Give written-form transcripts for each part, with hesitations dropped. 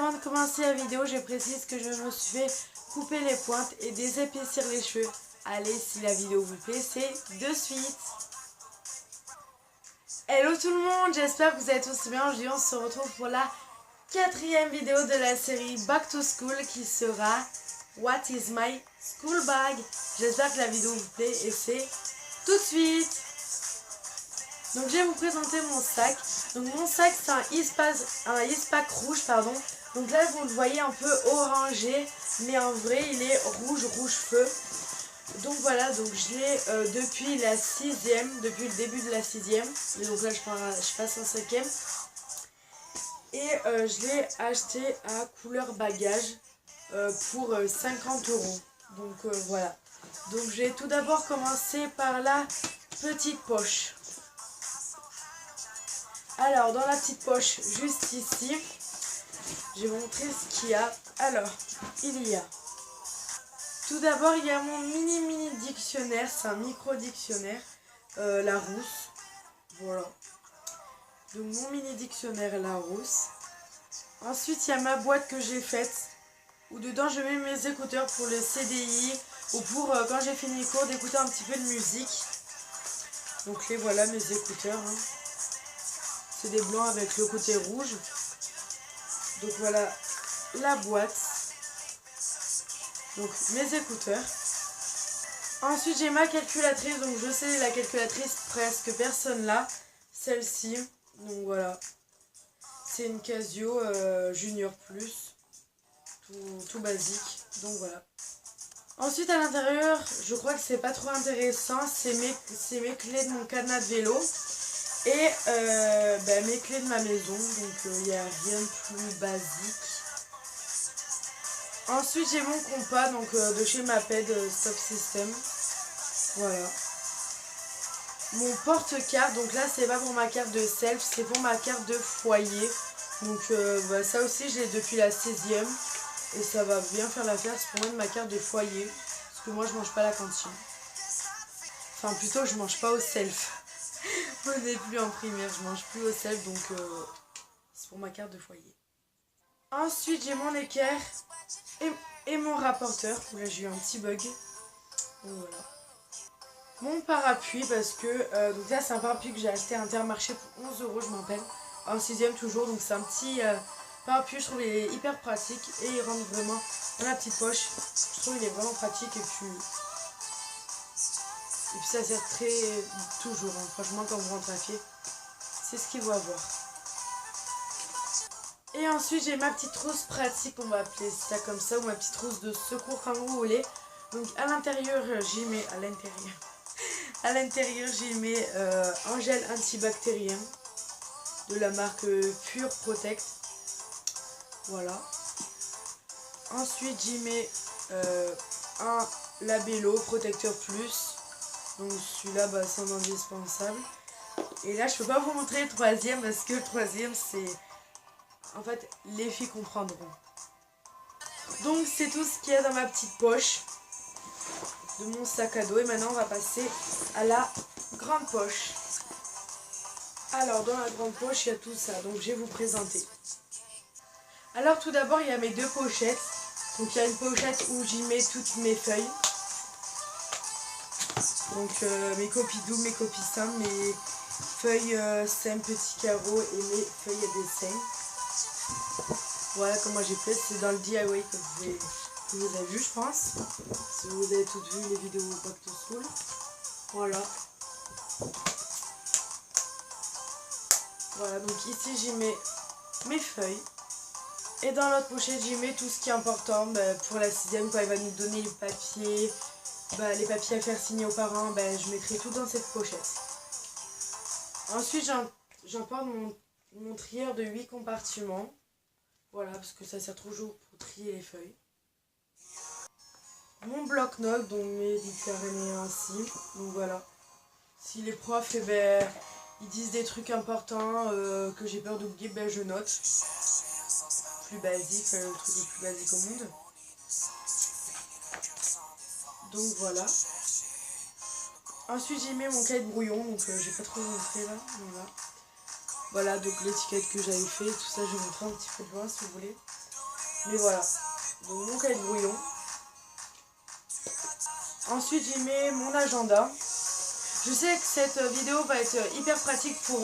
avant de commencer la vidéo, je précise que je me suis fait couper les pointes et désépaissir les cheveux. Allez, si la vidéo vous plaît, c'est de suite. Hello tout le monde, j'espère que vous allez tous bien. Aujourd'hui, on se retrouve pour la 4e vidéo de la série Back to School qui sera What is my school bag. J'espère que la vidéo vous plaît et c'est tout de suite. Donc je vais vous présenter mon sac. Donc mon sac c'est un Eastpak rouge pardon. Donc là vous le voyez un peu orangé, mais en vrai il est rouge feu. Donc voilà, donc je l'ai depuis la 6e, depuis le début de la 6e. Et donc là je passe en 5e. Et je l'ai acheté à couleur bagage pour 50 €. Donc voilà. Donc je vais tout d'abord commencer par la petite poche. Alors dans la petite poche juste ici, je vais vous montrer ce qu'il y a. Alors il y a tout d'abord il y a mon mini dictionnaire, c'est un micro dictionnaire, Larousse, voilà. Donc mon mini dictionnaire Larousse. Ensuite il y a ma boîte que j'ai faite, où dedans je mets mes écouteurs pour le CDI, ou pour quand j'ai fini les cours d'écouter un petit peu de musique. Donc les voilà mes écouteurs, hein. C'est des blancs avec le côté rouge. Donc voilà la boîte. Donc mes écouteurs. Ensuite j'ai ma calculatrice. Donc je sais la calculatrice presque personne là. Celle-ci. Donc voilà. C'est une Casio Junior Plus. Tout basique. Donc voilà. Ensuite à l'intérieur, je crois que c'est pas trop intéressant. C'est mes clés de mon cadenas de vélo. Et mes clés de ma maison, donc il n'y a rien de plus basique. Ensuite j'ai mon compas donc, de chez Maped Stop System. Voilà. Mon porte-carte, donc là c'est pas pour ma carte de self, c'est pour ma carte de foyer. Donc ça aussi je l'ai depuis la 6e. Et ça va bien faire l'affaire, c'est pour mettre ma carte de foyer. Parce que moi je mange pas à la cantine. Enfin plutôt je mange pas au self. On n'est plus en primaire, je mange plus au self, donc c'est pour ma carte de foyer. Ensuite j'ai mon équerre et mon rapporteur. Là j'ai eu un petit bug. Donc voilà. Mon parapluie parce que donc là c'est un parapluie que j'ai acheté à Intermarché pour 11 €, je m'en rappelle. En 6e toujours, donc c'est un petit parapluie, je trouve il est hyper pratique et il rentre vraiment dans la petite poche. Je trouve il est vraiment pratique et puis ça sert toujours, hein. Franchement quand vous rentrez à pied, c'est ce qu'il faut avoir. Et ensuite j'ai ma petite trousse pratique, on va appeler ça comme ça, ou ma petite trousse de secours comme vous voulez. Donc à l'intérieur j'y mets, à l'intérieur j'y mets un gel antibactérien de la marque Pure Protect. Voilà. Ensuite j'y mets un Labello Protecteur Plus. Donc celui-là c'est un indispensable. Et là je peux pas vous montrer le troisième parce que le troisième c'est... En fait les filles comprendront. Donc c'est tout ce qu'il y a dans ma petite poche de mon sac à dos. Et maintenant on va passer à la grande poche. Alors dans la grande poche il y a tout ça. Donc je vais vous présenter. Alors tout d'abord il y a mes deux pochettes. Donc il y a une pochette où j'y mets toutes mes feuilles. Donc mes copies doubles, mes copies simples, mes feuilles simples petits carreaux et mes feuilles à dessin. Voilà comment j'ai fait, c'est dans le DIY que vous avez vu je pense. Si vous avez toutes vu les vidéos Back to School. Voilà. Voilà, donc ici j'y mets mes feuilles. Et dans l'autre pochette j'y mets tout ce qui est important pour la 6e quand elle va nous donner les papiers. Les papiers à faire signer aux parents, je mettrai tout dans cette pochette. Ensuite, j'emporte mon trieur de 8 compartiments. Voilà, parce que ça sert toujours pour trier les feuilles. Mon bloc-notes, donc mes carnets ainsi. Donc voilà. Si les profs, ils disent des trucs importants que j'ai peur d'oublier, je note. Plus basique, le truc le plus basique au monde. Donc voilà. Ensuite j'y mets mon cahier de brouillon, donc j'ai pas trop montré là. Voilà, donc l'étiquette que j'avais fait, tout ça je vais vous montrer un petit peu de loin si vous voulez. Mais voilà, donc mon cahier de brouillon. Ensuite j'y mets mon agenda. Je sais que cette vidéo va être hyper pratique pour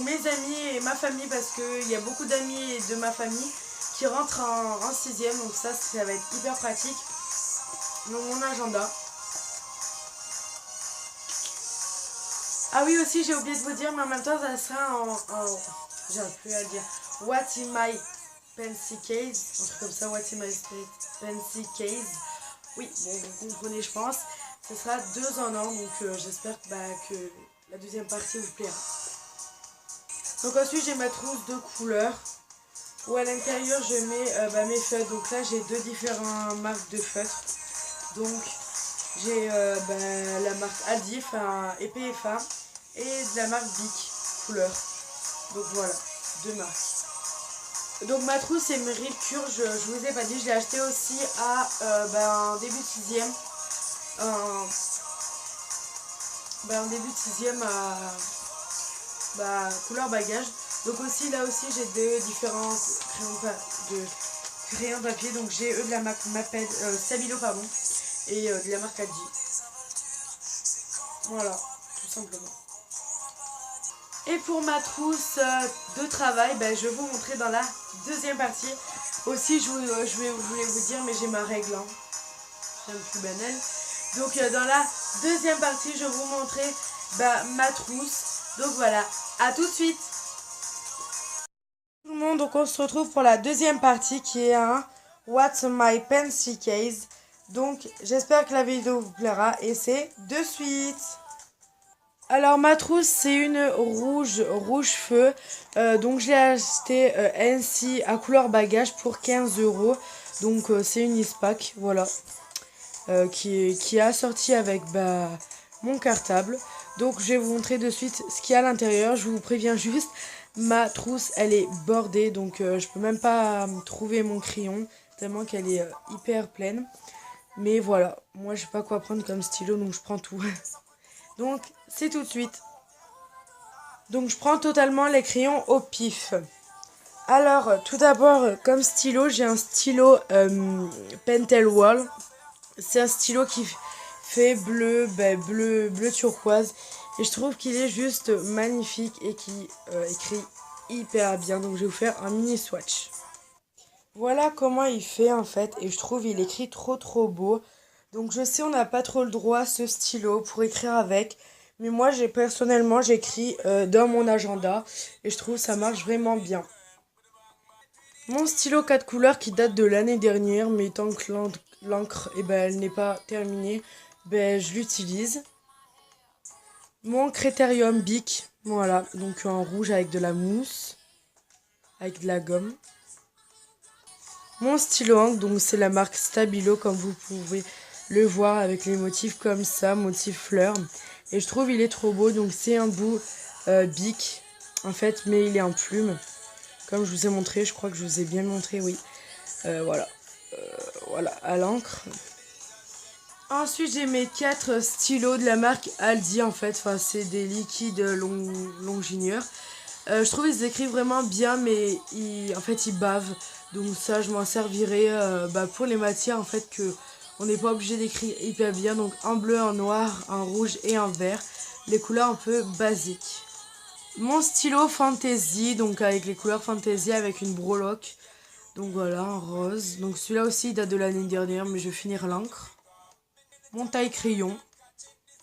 mes amis et ma famille parce qu'il y a beaucoup d'amis de ma famille qui rentrent en 6e, donc ça va être hyper pratique. Donc mon agenda. Ah oui aussi j'ai oublié de vous dire, mais en même temps ça sera j'arrive plus à le dire. What's in my pencil case, un truc comme ça, what's in my pencil case. Oui, bon vous comprenez je pense. Ce sera 2 en 1, donc j'espère que la deuxième partie vous plaira. Donc ensuite j'ai ma trousse de couleurs où à l'intérieur je mets mes feutres. Donc là j'ai 2 différentes marques de feutres. Donc j'ai la marque Aldi, et PFA, et de la marque Bic couleur. Donc voilà, 2 marques. Donc ma trousse c'est Mercure, je vous ai pas dit, je l'ai acheté aussi en début de 6e. En début de 6e à couleur bagage. Donc aussi là aussi j'ai 2 différents crayons papier. Donc j'ai de la marque Stabilo pardon, et de la marque Aldi. Voilà, tout simplement. Et pour ma trousse de travail, je vais vous montrer dans la deuxième partie. Aussi je voulais vous dire, mais j'ai ma règle, hein. C'est un peu banal. Donc dans la deuxième partie je vais vous montrer ma trousse. Donc voilà, à tout de suite. Tout le monde, donc on se retrouve pour la deuxième partie qui est un What's my pencil case. Donc j'espère que la vidéo vous plaira et c'est de suite. Alors ma trousse c'est une rouge feu. Donc je l'ai acheté ainsi à couleur bagage pour 15 €. Donc c'est une ISPAC, voilà. Qui est assorti avec mon cartable. Donc je vais vous montrer de suite ce qu'il y a à l'intérieur. Je vous préviens juste, ma trousse elle est bordée, donc je peux même pas trouver mon crayon tellement qu'elle est hyper pleine. Mais voilà, moi je sais pas quoi prendre comme stylo, donc je prends tout. Donc c'est tout de suite. Donc je prends totalement les crayons au pif. Alors tout d'abord comme stylo, j'ai un stylo Pentel Wall. C'est un stylo qui fait bleu turquoise. Et je trouve qu'il est juste magnifique et qui écrit hyper bien. Donc je vais vous faire un mini swatch. Voilà comment il fait en fait. Et je trouve il écrit trop beau. Donc je sais on n'a pas trop le droit à ce stylo pour écrire avec. Mais moi personnellement j'écris dans mon agenda. Et je trouve ça marche vraiment bien. Mon stylo 4 couleurs qui date de l'année dernière, mais tant que l'encre elle n'est pas terminée, je l'utilise. Mon Critérium Bic, voilà, donc en rouge avec de la mousse, avec de la gomme. Mon stylo encre, donc c'est la marque Stabilo, comme vous pouvez le voir avec les motifs comme ça, motif fleur. Et je trouve il est trop beau, donc c'est un bout Bic en fait, mais il est en plume. Comme je vous ai montré, je crois que je vous ai bien montré, oui. Voilà, à l'encre. Ensuite, j'ai mes 4 stylos de la marque Aldi, en fait. Enfin, c'est des liquides Longinieur. Je trouve qu'ils écrivent vraiment bien, mais en fait, ils bavent. Donc ça, je m'en servirai pour les matières, en fait, que on n'est pas obligé d'écrire hyper bien. Donc en bleu, en noir, en rouge et en vert. Les couleurs un peu basiques. Mon stylo Fantasy, donc avec les couleurs Fantasy avec une breloque. Donc voilà, en rose. Donc celui-là aussi il date de l'année dernière, mais je vais finir l'encre. Mon taille crayon.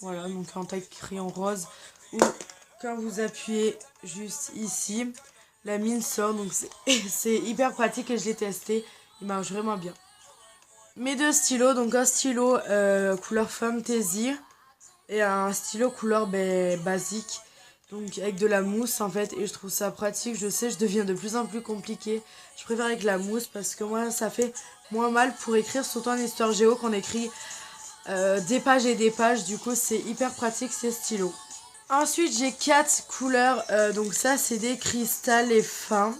Voilà, donc en taille crayon rose. Ou quand vous appuyez juste ici, la mine sort. Donc c'est hyper pratique et je l'ai testé. Il marche vraiment bien. Mes 2 stylos, donc un stylo couleur Fantasy et un stylo couleur basique. Donc avec de la mousse en fait, et je trouve ça pratique. Je sais, je deviens de plus en plus compliqué. Je préfère avec la mousse parce que moi ça fait moins mal pour écrire, surtout en histoire géo qu'on écrit des pages et des pages. Du coup c'est hyper pratique ces stylos. Ensuite j'ai 4 couleurs, donc ça c'est des cristals et fins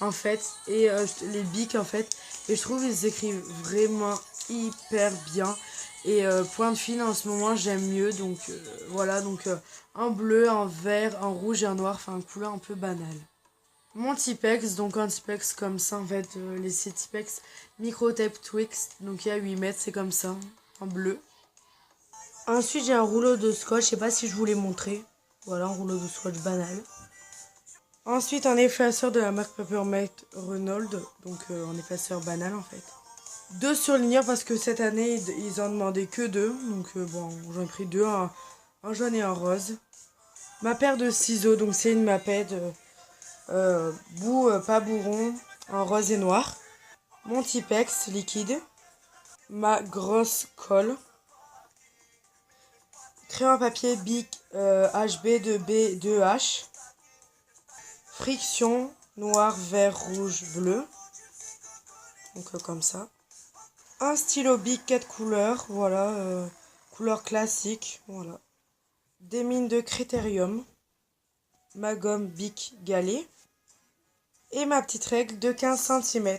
en fait, et les bics en fait. Et je trouve qu'ils écrivent vraiment hyper bien. Et point de fine en ce moment j'aime mieux, donc voilà, donc en bleu, en vert, en rouge et en noir, enfin couleur un peu banale. Mon Tipex, donc un Tipex comme ça en fait, les Tipex Micro Tape Twix, donc il y a 8 mètres, c'est comme ça, en bleu. Ensuite j'ai un rouleau de scotch, je sais pas si je vous l'ai montré. Voilà, un rouleau de scotch banal. Ensuite un effaceur de la marque Peppermint Reynolds, donc un effaceur banal en fait. Deux surligneurs parce que cette année ils en demandaient que deux, donc bon j'en ai pris deux, un jaune et un rose. Ma paire de ciseaux, donc c'est une mapette bout pas bourron en rose et noir. Mon Tipex liquide. Ma grosse colle. Crayon à papier Bic HB de B2H. Friction noir, vert, rouge, bleu. Donc comme ça. Un stylo Bic 4 couleurs, voilà, couleur classique, voilà. Des mines de critérium. Ma gomme Bic Galet. Et ma petite règle de 15 cm.